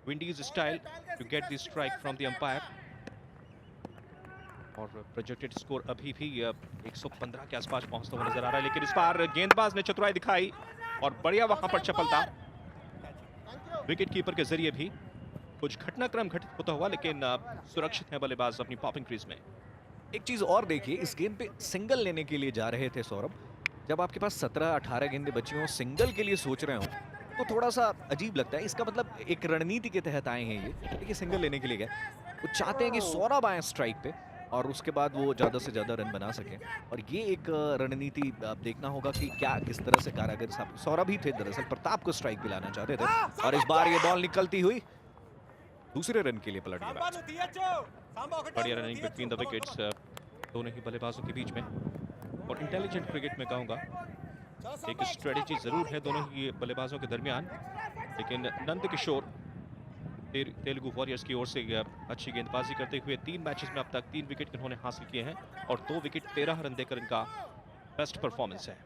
Windies style to get the strike from the umpire. और projected score अभी भी 115 के आसपास पहुंचता हुआ नजर आ रहा है, लेकिन इस बार गेंदबाज ने चतुराई दिखाई और बढ़िया वहां पर चपलता विकेट कीपर के जरिए भी। कुछ घटनाक्रम घटित होता हुआ, लेकिन सुरक्षित है बल्लेबाज अपनी पॉपिंग क्रीज में। एक चीज और देखिए, इस गेंद पे सिंगल लेने के लिए जा रहे थे सौरभ। जब आपके पास 17-18 गेंदें बची हों, सिंगल के लिए सोच रहे हो तो थोड़ा सा अजीब लगता है। इसका मतलब एक रणनीति के तहत आए हैं ये। देखिए सिंगल लेने के लिए गए, वो चाहते हैं कि सौरभ आए स्ट्राइक पे और उसके बाद वो ज्यादा से ज्यादा रन बना सके। और ये एक रणनीति देखना होगा कि क्या किस तरह से कारागर साहब, सौरभ ही थे दरअसल, प्रताप को स्ट्राइक दिलाना चाहते थे। और इस बार ये बॉल निकलती हुई दूसरे रन के लिए पलट गया। बढ़िया रनिंग बिटवीन द विकेट्स दोनों ही बल्लेबाजों के बीच में। और इंटेलिजेंट क्रिकेट में कहूंगा, एक स्ट्रेटेजी जरूर है दोनों ही बल्लेबाजों के दरमियान, लेकिन नंद किशोर तेलुगु वॉरियर्स की ओर से अच्छी गेंदबाजी करते हुए 3 मैचेस में अब तक 3 विकेट इन्होंने हासिल किए हैं और 2 विकेट 13 रन देकर इनका बेस्ट परफॉर्मेंस है।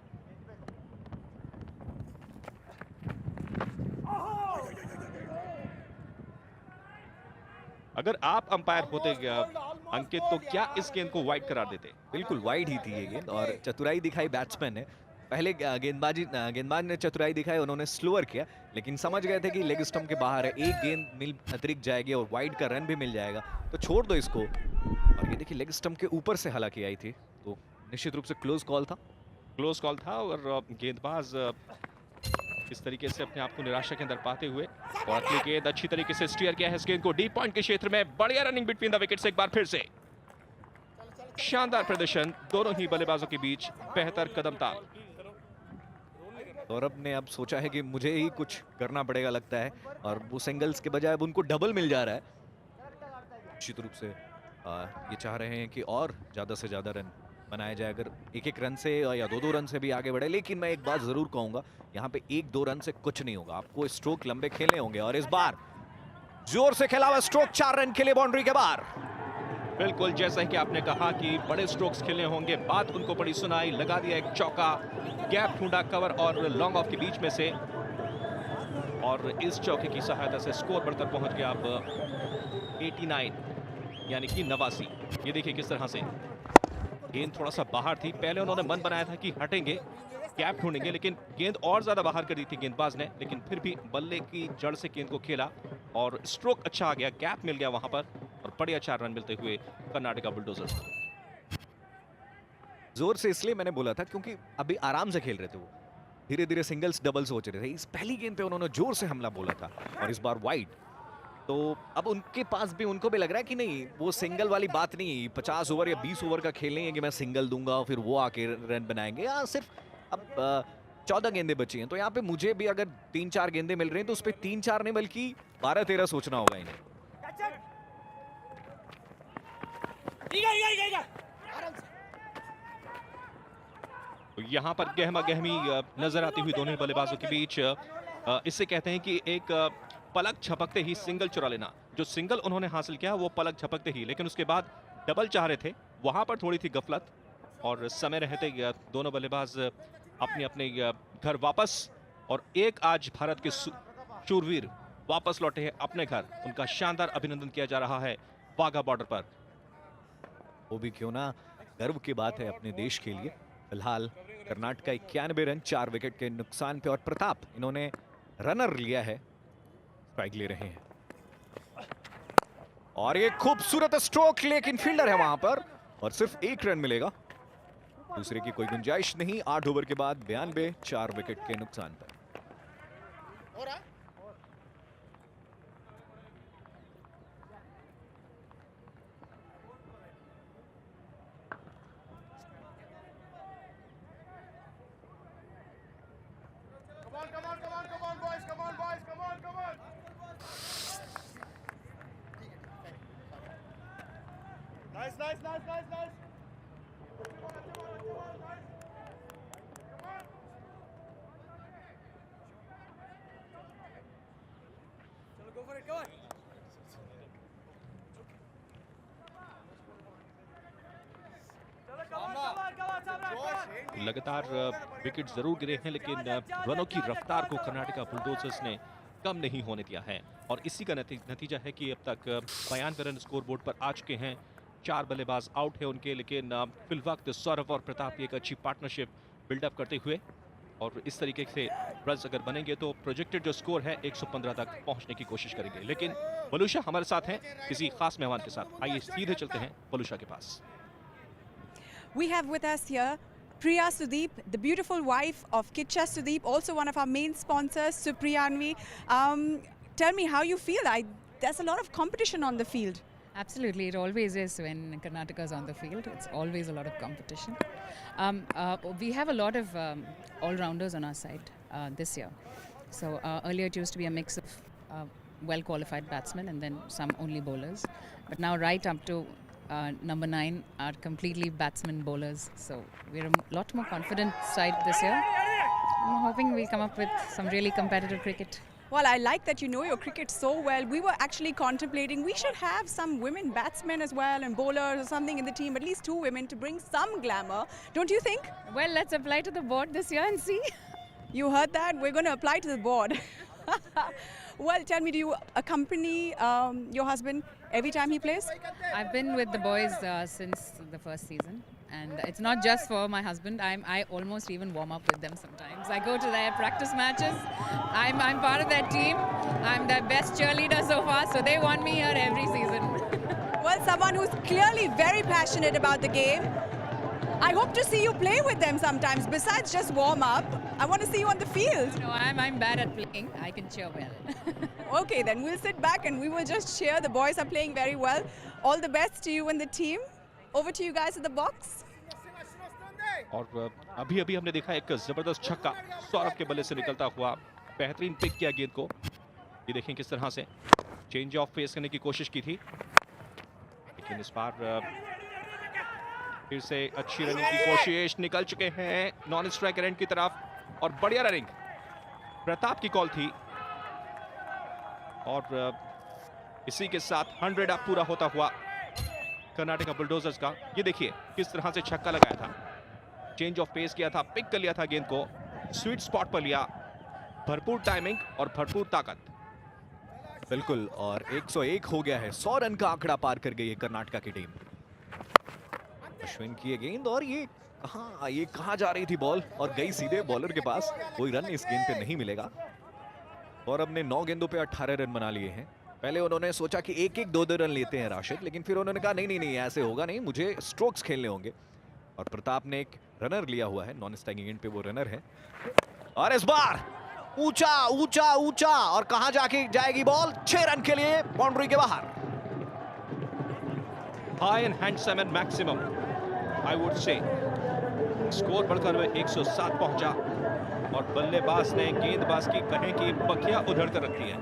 अगर आप अंपायर होते अंकित, तो क्या इस गेंद को वाइड करार देते? बिल्कुल वाइड ही थी ये गेंद, और चतुराई दिखाई बैट्समैन ने। पहले गेंदबाज ने चतुराई दिखाई, उन्होंने स्लोअर किया, लेकिन समझ गए थे कि लेग स्टंप के बाहर है, एक गेंद मिल अतिरिक्त जाएगी और वाइड का रन भी मिल जाएगा, तो छोड़ दो इसको। और ये देखिए लेग स्टंप के ऊपर से हालांकि आई थी, तो निश्चित रूप से क्लोज कॉल था। क्लोज कॉल था और गेंदबाज इस तरीके से अपने आप को निराशा के अंदर पाते हुए, और अगली गेंद अच्छी तरीके से स्टीयर किया है इस गेंद को डीप पॉइंट के क्षेत्र में। बढ़िया रनिंग बिटवीन द विकेट्स, एक बार फिर से शानदार प्रदर्शन दोनों ही बल्लेबाजों के बीच, बेहतर कदम ताल। सौरभ ने अब सोचा है कि मुझे ही कुछ करना पड़ेगा लगता है, और वो सिंगल्स के बजाय अब उनको डबल मिल जा रहा है। निश्चित रूप से ये चाह रहे हैं कि और ज्यादा से ज्यादा रन बनाया जाए, अगर 1-1 रन से या 2-2 रन से भी आगे बढ़े। लेकिन मैं एक बात जरूर कहूंगा, यहाँ पे 1-2 रन से कुछ नहीं होगा, आपको स्ट्रोक लंबे खेलने होंगे। और इस बार जोर से खेला हुआ स्ट्रोक 4 रन के लिए बाउंड्री के बाहर। बिल्कुल जैसा कि आपने कहा कि बड़े स्ट्रोक्स खेलने होंगे, बात उनको बड़ी सुनाई, लगा दिया एक चौका, गैप ढूंढा कवर और लॉन्ग ऑफ के बीच में से, और इस चौके की सहायता से स्कोर बढ़कर पहुंच गया अब 89 यानी कि 89। ये देखिए किस तरह से गेंद थोड़ा सा बाहर थी, पहले उन्होंने मन बनाया था कि हटेंगे, गैप ढूंढेंगे, लेकिन गेंद और ज्यादा बाहर कर दी थी गेंदबाज ने, लेकिन फिर भी बल्ले की जड़ से गेंद को खेला और स्ट्रोक अच्छा आ गया, गैप मिल गया वहां पर, और बढ़िया 4 रन मिलते हुए कर्नाटका बुलडोजर्स। जोर से इसलिए मैंने बोला था क्योंकि अभी आराम से खेल रहे थे वो, धीरे धीरे सिंगल्स डबल सोच रहे थे। इस पहली गेंद पे उन्होंने जोर से हमला बोला था और इस बार वाइड, तो अब उनके पास भी, उनको भी लग रहा है कि नहीं, वो सिंगल वाली बात नहीं है, 50 ओवर या 20 ओवर का खेल नहीं है कि मैं सिंगल दूंगा और फिर वो आके रन बनाएंगे। यहाँ सिर्फ अब 14 गेंदें बची हैं, तो यहाँ पे मुझे भी अगर 3-4 गेंदें मिल रही हैं तो उस पर 3-4 नहीं बल्कि 12-13 सोचना होगा इन्हें। तो यहाँ पर गहमा गहमी नजर आती हुई दोनों बल्लेबाजों के बीच। इससे कहते हैं कि एक पलक झपकते ही सिंगल चुरा लेना। जो सिंगल उन्होंने हासिल किया वो पलक झपकते ही, लेकिन उसके बाद डबल चाह रहे थे, वहां पर थोड़ी थी गफलत, और समय रहते दोनों बल्लेबाज अपने अपने घर वापस, और एक आज भारत के शूरवीर वापस लौटे हैं अपने घर, उनका शानदार अभिनंदन किया जा रहा है वाघा बॉर्डर पर। वो भी क्यों ना, गर्व की बात है अपने देश के लिए। फिलहाल कर्नाटक 91 रन 4 विकेट के नुकसान पे, और प्रताप इन्होंने रनर लिया है, स्ट्राइक ले रहे हैं। और ये खूबसूरत स्ट्रोक, लेकिन फील्डर है वहां पर और सिर्फ 1 रन मिलेगा, दूसरे की कोई गुंजाइश नहीं। 8 ओवर के बाद 92, 4 विकेट के नुकसान पर। Nice. Go for it, come on. लगातार विकेट जरूर गिरे हैं, लेकिन रनों की रफ्तार को कर्नाटका बुलडोजर्स ने कम नहीं होने दिया है। और इसी का नतीजा है कि अब तक 92 रन स्कोर बोर्ड पर आ चुके हैं। 4 बल्लेबाज आउट है उनके, लेकिन फिलवक्त सौरभ और प्रताप की एक अच्छी पार्टनरशिप बिल्डअप करते हुए, और इस तरीके से रन्स अगर बनेंगे तो प्रोजेक्टेड जो स्कोर है 115 तक पहुंचने की कोशिश करेंगे। लेकिन बलूशा हमारे साथ हैं किसी खास मेहमान के साथ। आइए सीधे चलते हैं बलूशा के पास। We have with us here Priya Sudeep, the beautiful wife of Kitcha Sudeep, also one of our main sponsors, Supriyanvi. Tell me how you feel. There's a lot of competition on the field. Absolutely, it always is when Karnataka is on the field. It's always a lot of competition. We have a lot of all-rounders on our side this year. So earlier it used to be a mix of well-qualified batsmen and then some only bowlers. But now right up to number 9 are completely batsmen bowlers. So we're a lot more confident side this year. I'm hoping we'll come up with some really competitive cricket. Well, I like that you know your cricket so well. We were actually contemplating we should have some women batsmen as well and bowlers or something in the team, at least 2 women to bring some glamour. Don't you think? Well, let's apply to the board this year and see. You heard that? We're going to apply to the board. Well, tell me, do you accompany your husband every time he plays? I've been with the boys since the first season, and it's not just for my husband. I almost even warm up with them sometimes. I go to their practice matches. I'm part of their team. I'm their best cheerleader so far, so they want me here every season. Well, someone who's clearly very passionate about the game. I hope to see you play with them sometimes. Besides just warm up, I want to see you on the field. No, I'm bad at playing. I can cheer well. Okay, then we'll sit back and we will just cheer. The boys are playing very well. All the best to you and the team. Over to you guys at the box. और अभी अभी हमने देखा एक जबरदस्त छक्का सौरभ के बल्ले से निकलता हुआ, बेहतरीन पिक किया गेंद को। ये देखें किस तरह से चेंज ऑफ फेस करने की कोशिश की थी, लेकिन इस बार फिर से अच्छी रनिंग की कोशिश, निकल चुके हैं नॉन स्ट्राइकर एंड की तरफ और बढ़िया रनिंग प्रताप की कॉल थी। और इसी के साथ 100 अप पूरा होता हुआ कर्नाटका बुलडोजर्स का। ये देखिए किस तरह से छक्का लगाया था, चेंज ऑफ पेस किया था, पिक कर लिया था गेंद को, स्वीट स्पॉट पर लिया, भरपूर टाइमिंग और भरपूर ताकत। बिल्कुल, और 101 हो गया है, 100 रन का आंकड़ा पार कर गई है कर्नाटका की टीम। अश्विन की ये गेंद, और ये कहां जा रही थी बॉल, और गई सीधे बॉलर के पास। कोई रन इस गेंद पे नहीं मिलेगा। और हमने 9 गेंदों पे 18 रन बना लिए हैं। पहले उन्होंने सोचा कि 1-1 2-2 रन लेते हैं राशिद, लेकिन फिर उन्होंने कहा नहीं ऐसे होगा नहीं, मुझे स्ट्रोक्स खेलने होंगे। और प्रताप ने एक रनर लिया हुआ है, नॉन स्ट्राइकिंग एंड पे वो रनर है। और इस बार ऊंचा और कहां जाके जाएगी बॉल, 6 रन के लिए बाउंड्री के बाहर। High and handsome and maximum I would say. Score बढ़कर हुए 107 पहुंचा और बल्लेबाज ने गेंदबाज की कहें कि पखिया उधड़ कर रखी है।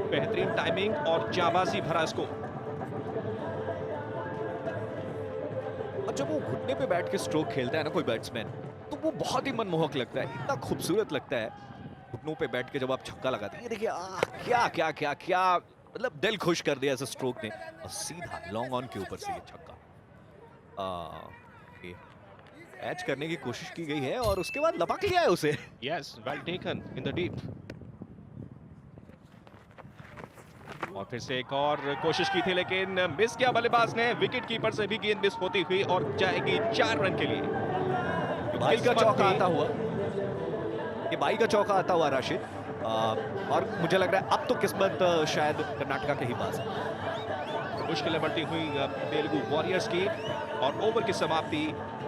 बेहतरीन टाइमिंग और जाबाजी भरा स्कोर। और जब वो घुटने पे बैठ के स्ट्रोक खेलता है ना कोई बैट्समैन, तो वो बहुत ही मनमोहक लगता है, इतना खूबसूरत लगता है। घुटनों पे बैठ के जब आप छक्का लगाते हैं, देखिए क्या मतलब दिल खुश कर दिया ऐसे स्ट्रोक ने। और सीधा लॉन्ग ऑन के ऊपर से ये छक्का कैच करने की कोशिश की गई है और उसके बाद लपक लिया है उसे। Yes, well taken in the deep. और फिर से एक और कोशिश की थी, लेकिन मिस किया बल्लेबाज ने। विकेट कीपर से भी गेंद मिस होती हुई और जाएगी 4 रन के लिए। बाई का चौका आता हुआ, ये बाई का चौका आता हुआ राशिद। और मुझे लग रहा है अब तो किस्मत शायद कर्नाटका के ही पास है। मुश्किलें बढ़ती हुई तेलुगु वॉरियर्स की, और ओवर की समाप्ति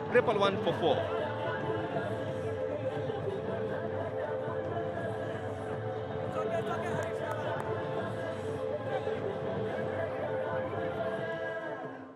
111 for 4।